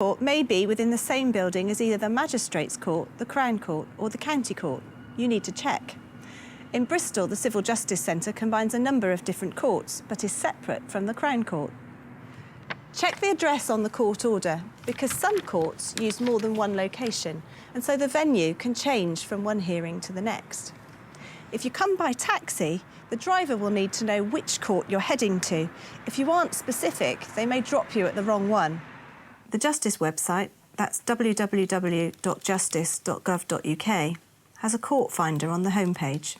Court may be within the same building as either the Magistrates' Court, the Crown Court or the County Court. You need to check. In Bristol, the Civil Justice Centre combines a number of different courts, but is separate from the Crown Court. Check the address on the court order, because some courts use more than one location, and so the venue can change from one hearing to the next. If you come by taxi, the driver will need to know which court you're heading to. If you aren't specific, they may drop you at the wrong one. The Justice website, that's www.justice.gov.uk, has a court finder on the homepage.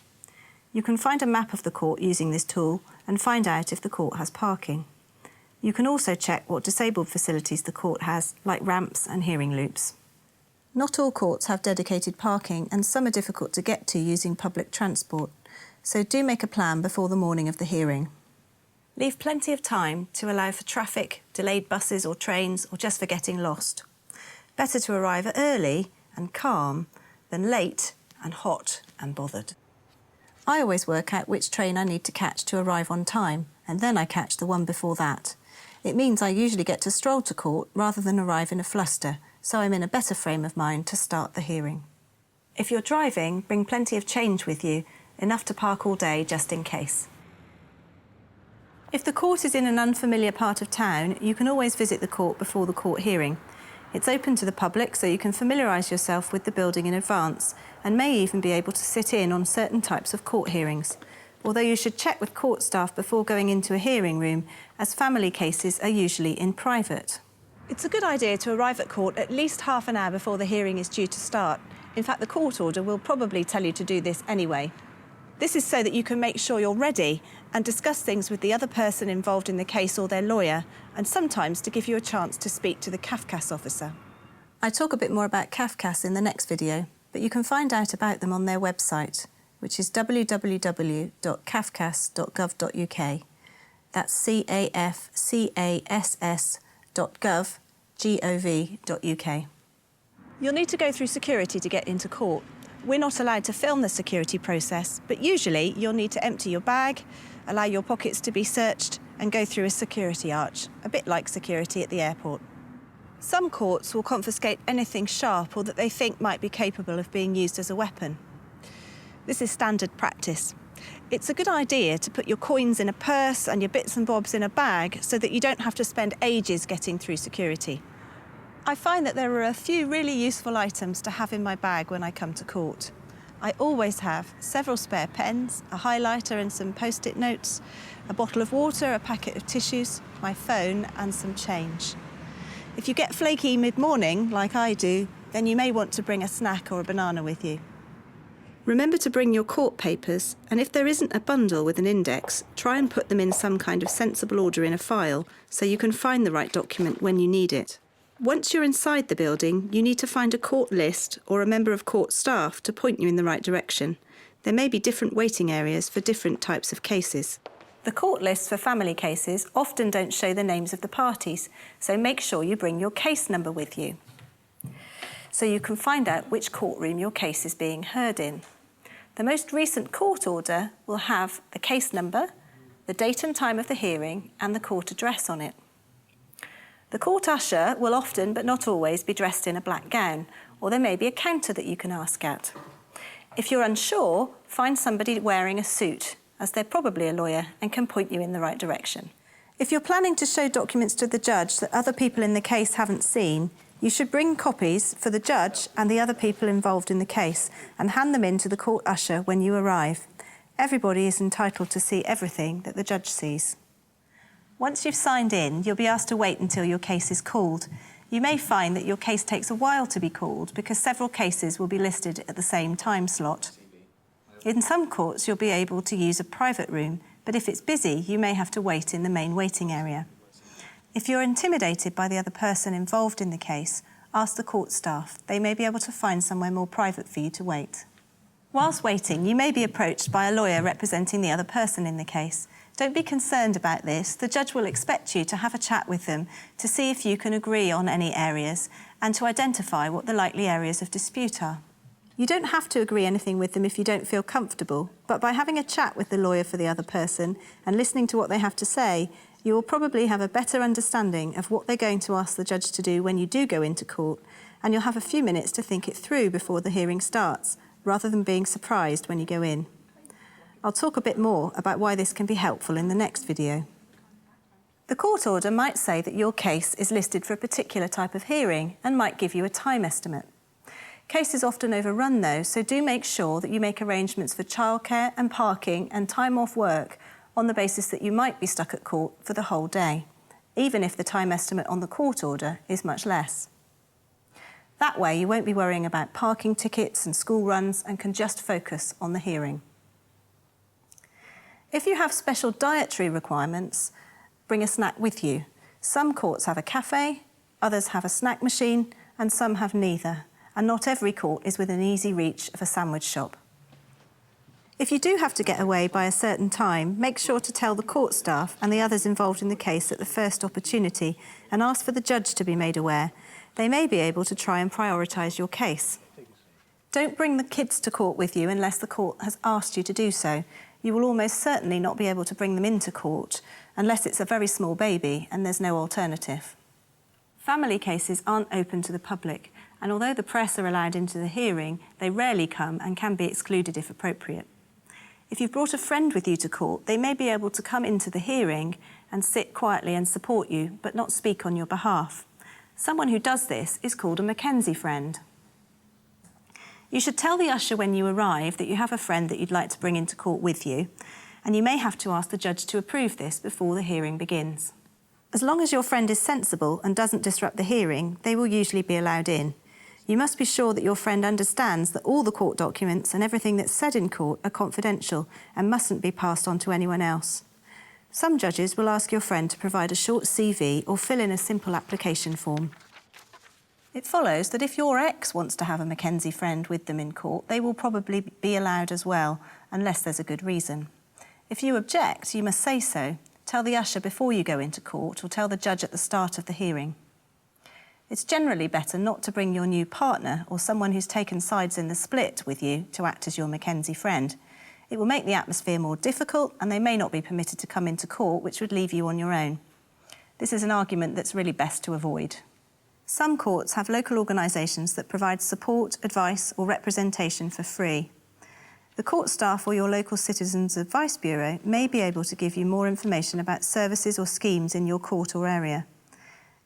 You can find a map of the court using this tool and find out if the court has parking. You can also check what disabled facilities the court has, like ramps and hearing loops. Not all courts have dedicated parking, and some are difficult to get to using public transport, so do make a plan before the morning of the hearing. Leave plenty of time to allow for traffic, delayed buses or trains, or just for getting lost. Better to arrive early and calm than late and hot and bothered. I always work out which train I need to catch to arrive on time, and then I catch the one before that. It means I usually get to stroll to court rather than arrive in a fluster, so I'm in a better frame of mind to start the hearing. If you're driving, bring plenty of change with you, enough to park all day just in case. If the court is in an unfamiliar part of town, you can always visit the court before the court hearing. It's open to the public, so you can familiarise yourself with the building in advance and may even be able to sit in on certain types of court hearings. Although you should check with court staff before going into a hearing room, as family cases are usually in private. It's a good idea to arrive at court at least half an hour before the hearing is due to start. In fact, the court order will probably tell you to do this anyway. This is so that you can make sure you're ready and discuss things with the other person involved in the case or their lawyer, and sometimes to give you a chance to speak to the CAFCAS officer. I talk a bit more about CAFCAS in the next video, but you can find out about them on their website, which is www.cafcas.gov.uk. That's cafcass.gov.uk. You'll need to go through security to get into court. We're not allowed to film the security process, but usually you'll need to empty your bag, allow your pockets to be searched, and go through a security arch, a bit like security at the airport. Some courts will confiscate anything sharp or that they think might be capable of being used as a weapon. This is standard practice. It's a good idea to put your coins in a purse and your bits and bobs in a bag so that you don't have to spend ages getting through security. I find that there are a few really useful items to have in my bag when I come to court. I always have several spare pens, a highlighter and some post-it notes, a bottle of water, a packet of tissues, my phone and some change. If you get flaky mid-morning, like I do, then you may want to bring a snack or a banana with you. Remember to bring your court papers, and if there isn't a bundle with an index, try and put them in some kind of sensible order in a file so you can find the right document when you need it. Once you're inside the building, you need to find a court list or a member of court staff to point you in the right direction. There may be different waiting areas for different types of cases. The court lists for family cases often don't show the names of the parties, so make sure you bring your case number with you, so you can find out which courtroom your case is being heard in. The most recent court order will have the case number, the date and time of the hearing, and the court address on it. The court usher will often, but not always, be dressed in a black gown, or there may be a counter that you can ask at. If you're unsure, find somebody wearing a suit, as they're probably a lawyer and can point you in the right direction. If you're planning to show documents to the judge that other people in the case haven't seen, you should bring copies for the judge and the other people involved in the case and hand them in to the court usher when you arrive. Everybody is entitled to see everything that the judge sees. Once you've signed in, you'll be asked to wait until your case is called. You may find that your case takes a while to be called because several cases will be listed at the same time slot. In some courts, you'll be able to use a private room, but if it's busy, you may have to wait in the main waiting area. If you're intimidated by the other person involved in the case, ask the court staff. They may be able to find somewhere more private for you to wait. Whilst waiting, you may be approached by a lawyer representing the other person in the case. Don't be concerned about this. The judge will expect you to have a chat with them to see if you can agree on any areas and to identify what the likely areas of dispute are. You don't have to agree anything with them if you don't feel comfortable, but by having a chat with the lawyer for the other person and listening to what they have to say, You will probably have a better understanding of what they're going to ask the judge to do when you do go into court, and you'll have a few minutes to think it through before the hearing starts, rather than being surprised when you go in. I'll talk a bit more about why this can be helpful in the next video. The court order might say that your case is listed for a particular type of hearing and might give you a time estimate. Cases often overrun though, so do make sure that you make arrangements for childcare and parking and time off work on the basis that you might be stuck at court for the whole day, even if the time estimate on the court order is much less. That way you won't be worrying about parking tickets and school runs and can just focus on the hearing. If you have special dietary requirements, bring a snack with you. Some courts have a cafe, others have a snack machine, and some have neither. And not every court is within easy reach of a sandwich shop. If you do have to get away by a certain time, make sure to tell the court staff and the others involved in the case at the first opportunity and ask for the judge to be made aware. They may be able to try and prioritise your case. Don't bring the kids to court with you unless the court has asked you to do so. You will almost certainly not be able to bring them into court unless it's a very small baby and there's no alternative. Family cases aren't open to the public, and although the press are allowed into the hearing, they rarely come and can be excluded if appropriate. If you've brought a friend with you to court, they may be able to come into the hearing and sit quietly and support you, but not speak on your behalf. Someone who does this is called a Mackenzie friend. You should tell the usher when you arrive that you have a friend that you'd like to bring into court with you, and you may have to ask the judge to approve this before the hearing begins. As long as your friend is sensible and doesn't disrupt the hearing, they will usually be allowed in. You must be sure that your friend understands that all the court documents and everything that's said in court are confidential and mustn't be passed on to anyone else. Some judges will ask your friend to provide a short CV or fill in a simple application form. It follows that if your ex wants to have a Mackenzie friend with them in court, they will probably be allowed as well, unless there's a good reason. If you object, you must say so. Tell the usher before you go into court or tell the judge at the start of the hearing. It's generally better not to bring your new partner or someone who's taken sides in the split with you to act as your Mackenzie friend. It will make the atmosphere more difficult and they may not be permitted to come into court, which would leave you on your own. This is an argument that's really best to avoid. Some courts have local organisations that provide support, advice or representation for free. The court staff or your local Citizens Advice Bureau may be able to give you more information about services or schemes in your court or area.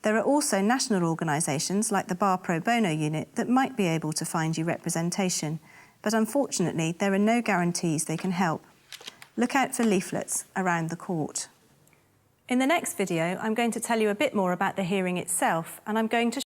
There are also national organisations like the Bar Pro Bono Unit that might be able to find you representation, but unfortunately there are no guarantees they can help. Look out for leaflets around the court. In the next video, I'm going to tell you a bit more about the hearing itself, and I'm going to